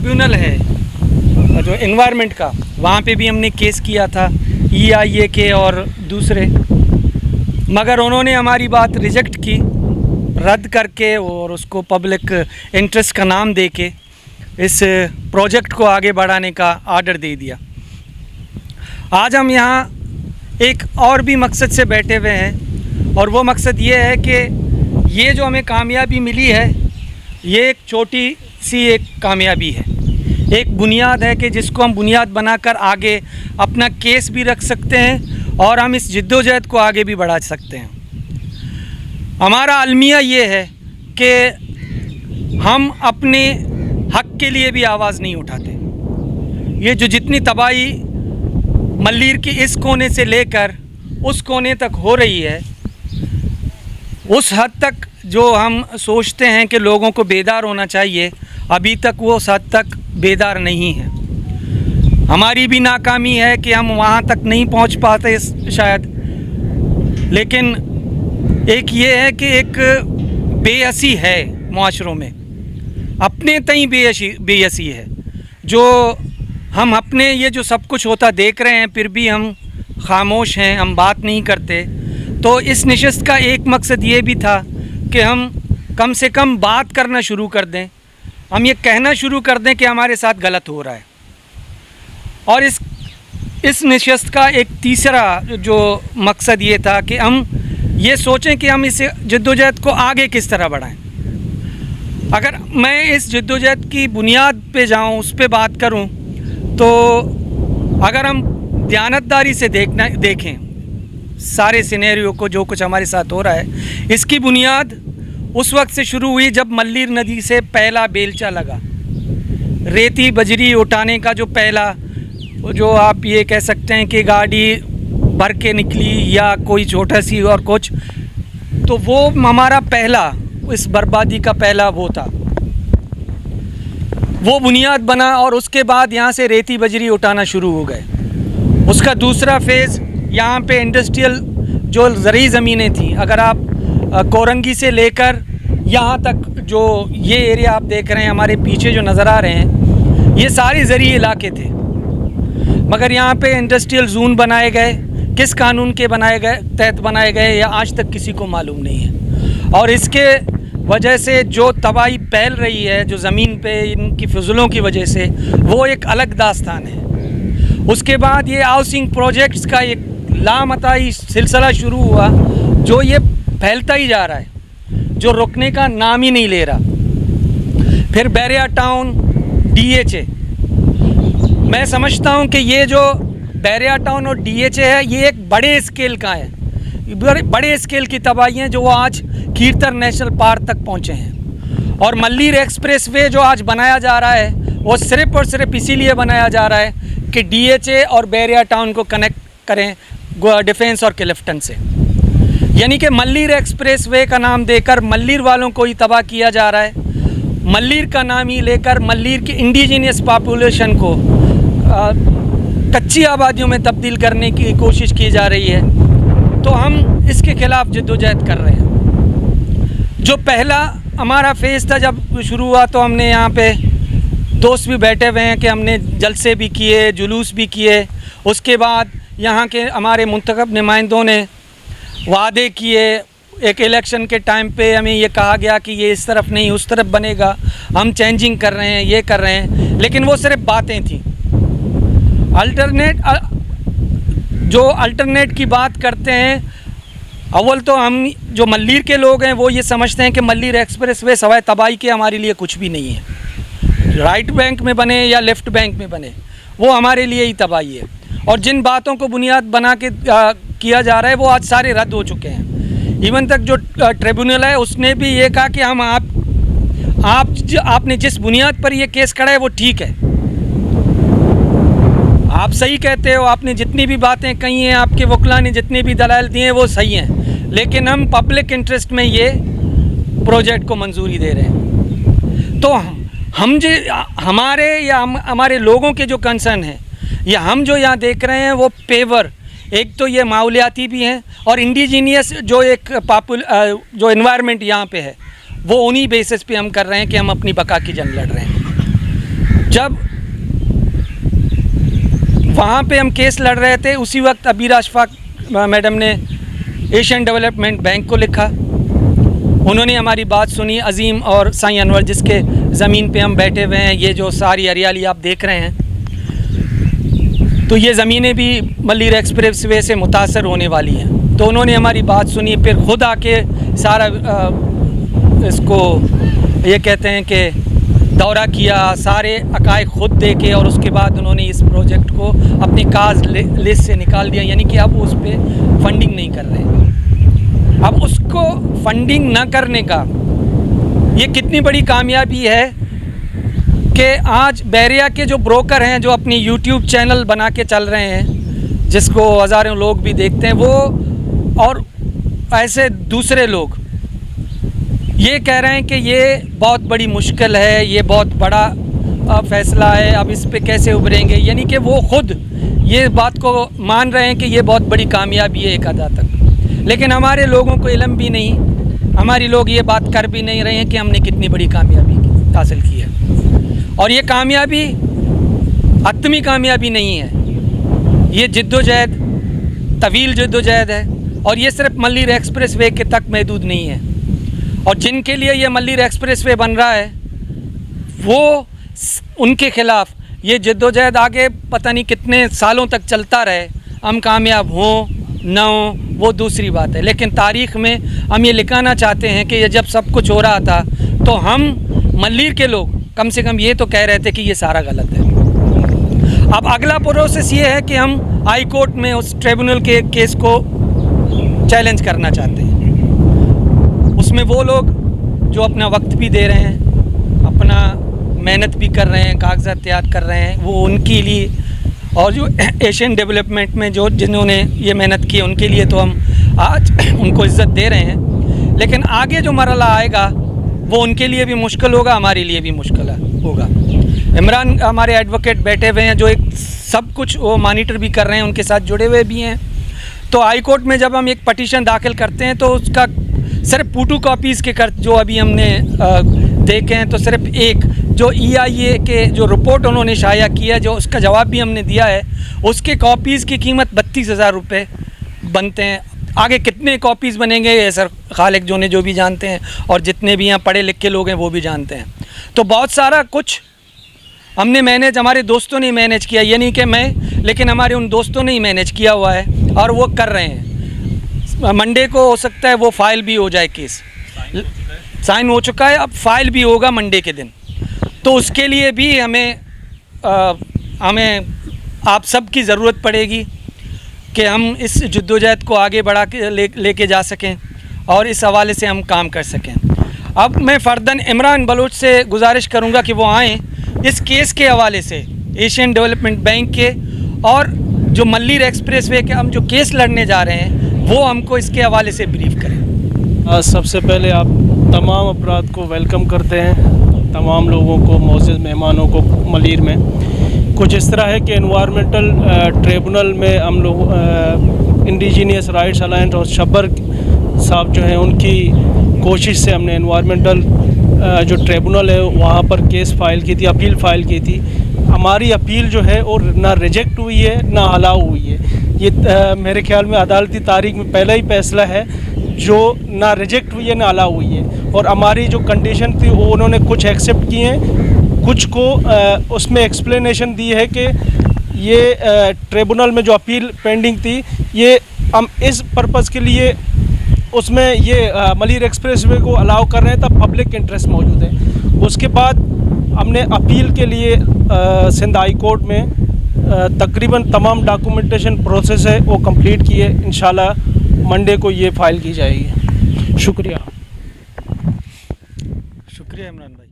Tribunal है जो environment का, वहाँ पे भी हमने केस किया था EIA के और दूसरे, मगर उन्होंने हमारी बात रिजेक्ट की, रद्द करके और उसको पब्लिक इंटरेस्ट का नाम देके इस प्रोजेक्ट को आगे बढ़ाने का आर्डर दे दिया। आज हम यहाँ एक और भी मकसद से बैठे हुए हैं, और वो मकसद ये है कि ये जो हमें कामयाबी मिली है, ये एक छोटी सी एक कामयाबी है, एक बुनियाद है कि जिसको हम बुनियाद बनाकर आगे अपना केस भी रख सकते हैं और हम इस जिद्दोजहद को आगे भी बढ़ा सकते हैं। हमारा अलमिया ये है कि हम अपने हक़ के लिए भी आवाज़ नहीं उठाते। ये जो जितनी तबाही मल्लीर की इस कोने से लेकर उस कोने तक हो रही है, उस हद तक जो हम सोचते हैं कि लोगों को बेदार होना चाहिए, अभी तक वो उस हद तक बेदार नहीं है। हमारी भी नाकामी है कि हम वहाँ तक नहीं पहुँच पाते शायद, लेकिन एक ये है कि एक बेअसी है मुआशरों में, अपने तई बेअसी है, जो हम अपने ये जो सब कुछ होता देख रहे हैं फिर भी हम खामोश हैं, हम बात नहीं करते। तो इस नशिस्त का एक मकसद ये भी था कि हम कम से कम बात करना शुरू कर दें, हम ये कहना शुरू कर दें कि हमारे साथ गलत हो रहा है। और इस नशिस्त का एक तीसरा जो मकसद ये था कि हम ये सोचें कि हम इस जद्दोजहद को आगे किस तरह बढ़ाएं। अगर मैं इस जद्दोजहद की बुनियाद पे जाऊं, उस पे बात करूं, तो अगर हम दयानतदारी से देखें सारे सिनेरियो को, जो कुछ हमारे साथ हो रहा है, इसकी बुनियाद उस वक्त से शुरू हुई जब मल्लीर नदी से पहला बेलचा लगा। रेती बजरी उठाने का जो पहला, जो आप ये कह सकते हैं कि गाड़ी भर के निकली या कोई छोटा सी और कुछ, तो वो हमारा पहला, इस बर्बादी का पहला वो था, वो बुनियाद बना। और उसके बाद यहाँ से रेती बजरी उठाना शुरू हो गए। उसका दूसरा फेज़, यहाँ पे इंडस्ट्रियल जो ज़रई ज़मीनें थी, अगर आप कोरंगी से लेकर यहाँ तक जो ये एरिया आप देख रहे हैं, हमारे पीछे जो नज़र आ रहे हैं, ये सारे ज़रई इलाके थे, मगर यहाँ पे इंडस्ट्रियल जोन बनाए गए, किस कानून के तहत बनाए गए या आज तक किसी को मालूम नहीं है। और इसके वजह से जो तबाही फैल रही है, जो ज़मीन पे इनकी फजलों की वजह से, वो एक अलग दास्तान है। उसके बाद ये हाउसिंग प्रोजेक्ट्स का एक लामताई सिलसिला शुरू हुआ, जो ये फैलता ही जा रहा है, जो रुकने का नाम ही नहीं ले रहा। फिर बैरिया टाउन, DHA, मैं समझता हूँ कि ये जो बैरिया टाउन और DHA है, ये एक बड़े स्केल का है, बड़े स्केल की तबाही है, जो वो आज खीरतर नेशनल पार्क तक पहुँचे हैं। और मल्लीर एक्सप्रेसवे जो आज बनाया जा रहा है, वो सिर्फ़ और सिर्फ इसीलिए बनाया जा रहा है कि DHA और बैरिया टाउन को कनेक्ट करें डिफेंस और क्लिफ्टन से। यानी कि मल्लीर एक्सप्रेसवे का नाम देकर मल्लीर वालों को ही तबाह किया जा रहा है। मल्लीर का नाम ही लेकर मल्लीर की इंडिजीनियस पॉपुलेशन को कच्ची आबादियों में तब्दील करने की कोशिश की जा रही है। तो हम इसके ख़िलाफ़ जद्दोजहद कर रहे हैं। जो पहला हमारा फेज़ था जब शुरू हुआ, तो हमने यहाँ पे दोस्त भी बैठे हुए हैं कि हमने जलसे भी किए, जुलूस भी किए। उसके बाद यहाँ के हमारे मुंतखब नुमाइंदों ने वादे किए, एक इलेक्शन के टाइम पे हमें ये कहा गया कि ये इस तरफ नहीं उस तरफ बनेगा, हम चेंजिंग कर रहे हैं, ये कर रहे हैं, लेकिन वो सिर्फ बातें थी। अल्टरनेट की बात करते हैं, अव्वल तो हम जो मल्लीर के लोग हैं वो ये समझते हैं कि मल्लीर एक्सप्रेसवे सवाए तबाही के हमारे लिए कुछ भी नहीं है। राइट बैंक में बने या लेफ़्ट बैंक में बने, वो हमारे लिए ही तबाही है। और जिन बातों को बुनियाद बना के किया जा रहा है, वो आज सारे रद्द हो चुके हैं। इवन तक जो ट्रिब्यूनल है, उसने भी ये कहा कि हम आपने जिस बुनियाद पर ये केस करा है वो ठीक है, आप सही कहते हो, आपने जितनी भी बातें कही हैं, आपके वकला ने जितने भी दलाइल दिए हैं वो सही हैं, लेकिन हम पब्लिक इंटरेस्ट में ये प्रोजेक्ट को मंजूरी दे रहे हैं। तो हम जो हमारे लोगों के जो कंसर्न हैं, या हम जो यहाँ देख रहे हैं, वो पेवर, एक तो ये माहौलियाती भी हैं और इंडिजीनियस जो एक जो एनवायरनमेंट यहाँ पे है, वो उन्हीं बेसिस पे हम कर रहे हैं कि हम अपनी बका की जंग लड़ रहे हैं। जब वहाँ पे हम केस लड़ रहे थे उसी वक्त अबीर अशफाक मैडम ने एशियन डेवलपमेंट बैंक को लिखा। उन्होंने हमारी बात सुनी। अजीम और साईं अनवर जिसके ज़मीन पे हम बैठे हुए हैं, ये जो सारी हरियाली आप देख रहे हैं, तो ये ज़मीनें भी मल्लीर एक्सप्रेस वे से मुतासर होने वाली हैं। तो उन्होंने हमारी बात सुनी, फिर खुद आके सारा इसको ये कहते हैं कि दौरा किया, सारे अकाए खुद देखे और उसके बाद उन्होंने इस प्रोजेक्ट को अपनी काज लिस्ट से निकाल दिया। यानी कि अब उस पर फंडिंग नहीं कर रहे। अब उसको फंडिंग ना करने का ये कितनी बड़ी कामयाबी है कि आज बैरिया के जो ब्रोकर हैं, जो अपनी यूट्यूब चैनल बना के चल रहे हैं, जिसको हज़ारों लोग भी देखते हैं, वो और ऐसे दूसरे लोग ये कह रहे हैं कि ये बहुत बड़ी मुश्किल है, ये बहुत बड़ा फ़ैसला है, अब इस पे कैसे उभरेंगे। यानी कि वो ख़ुद ये बात को मान रहे हैं कि ये बहुत बड़ी कामयाबी है एक हद तक, लेकिन हमारे लोगों को इल्म भी नहीं, हमारे लोग ये बात कर भी नहीं रहे हैं कि हमने कितनी बड़ी कामयाबी हासिल की है। और ये कामयाबी हतमी कामयाबी नहीं है, ये जिद्दोजहद, तवील जिद्दोजहद है। और ये सिर्फ मल्लीर एक्सप्रेस वे के तक महदूद नहीं है। और जिनके लिए ये मल्लीर एक्सप्रेस वे बन रहा है, वो उनके ख़िलाफ़ ये जिद्दोजहद आगे पता नहीं कितने सालों तक चलता रहे। हम कामयाब हों ना हों वो दूसरी बात है, लेकिन तारीख़ में हम ये लिखाना चाहते हैं कि ये जब सब कुछ हो रहा था तो हम मल्लीर के लोग कम से कम ये तो कह रहे थे कि ये सारा गलत है। अब अगला प्रोसेस ये है कि हम हाई कोर्ट में उस ट्रिब्यूनल के केस को चैलेंज करना चाहते हैं। उसमें वो लोग जो अपना वक्त भी दे रहे हैं, अपना मेहनत भी कर रहे हैं, कागजात तैयार कर रहे हैं, वो उनके लिए, और जो एशियन डेवलपमेंट में जो जिन्होंने ये मेहनत की उनके लिए तो हम आज उनको इज़्ज़त दे रहे हैं। लेकिन आगे जो मरहला आएगा वो उनके लिए भी मुश्किल होगा, हमारे लिए भी मुश्किल होगा। इमरान हमारे एडवोकेट बैठे हुए हैं जो एक सब कुछ वो मॉनिटर भी कर रहे हैं, उनके साथ जुड़े हुए भी हैं। तो हाई कोर्ट में जब हम एक पटिशन दाखिल करते हैं तो उसका सिर्फ फोटो कॉपीज़ के जो अभी हमने देखे हैं, तो सिर्फ एक जो EIA के जो रिपोर्ट उन्होंने शाया किया, जो उसका जवाब भी हमने दिया है, उसके कॉपीज़ की कीमत 32,000 रुपये बनते हैं। आगे कितने कॉपीज़ बनेंगे ये सर खालिक जो भी जानते हैं, और जितने भी यहाँ पढ़े लिखे लोग हैं वो भी जानते हैं। तो बहुत सारा कुछ हमने मैनेज, हमारे दोस्तों ने मैनेज किया, ये नहीं कि मैं, लेकिन हमारे उन दोस्तों ने ही मैनेज किया हुआ है और वो कर रहे हैं। मंडे को हो सकता है वो फाइल भी हो जाए, केस साइन हो चुका है, अब फाइल भी होगा मंडे के दिन। तो उसके लिए भी हमें आप सब की ज़रूरत पड़ेगी कि हम इस जद्दोजहद को आगे बढ़ा के लेके जा सकें और इस हवाले से हम काम कर सकें। अब मैं फ़र्दन इमरान बलोच से गुजारिश करूंगा कि वो आएँ इस केस के हवाले से, एशियन डेवलपमेंट बैंक के, और जो मल्लीर एक्सप्रेस वे के हम जो केस लड़ने जा रहे हैं वो हमको इसके हवाले से ब्रीफ करें। सबसे पहले आप तमाम अफराद को वेलकम करते हैं, तमाम लोगों को, मोअज़्ज़ज़ मेहमानों को मल्लीर में। कुछ इस तरह है कि एनवायरमेंटल ट्रिब्यूनल में हम लोग इंडिजीनियस राइट्स अलायंस और शब्बर साहब जो हैं उनकी कोशिश से हमने एनवायरमेंटल जो ट्रिब्यूनल है वहाँ पर केस फाइल की थी, अपील फ़ाइल की थी। हमारी अपील जो है और ना रिजेक्ट हुई है ना अलाउ हुई है। ये मेरे ख्याल में अदालती तारीख में पहला ही फैसला है जो ना रिजेक्ट हुई है ना अलाउ हुई है। और हमारी जो कंडीशन थी वो उन्होंने कुछ एक्सेप्ट किए हैं, कुछ को उसमें एक्सप्लेनेशन दी है कि ये ट्रिब्यूनल में जो अपील पेंडिंग थी ये हम इस पर्पज़ के लिए उसमें ये मल्लीर एक्सप्रेसवे को अलाउ कर रहे हैं तब पब्लिक इंटरेस्ट मौजूद है। उसके बाद हमने अपील के लिए सिंध हाई कोर्ट में तकरीबन तमाम डॉक्यूमेंटेशन प्रोसेस है वो कंप्लीट किए। इंशाल्लाह मंडे को ये फ़ाइल की जाएगी। शुक्रिया इमरान भाई।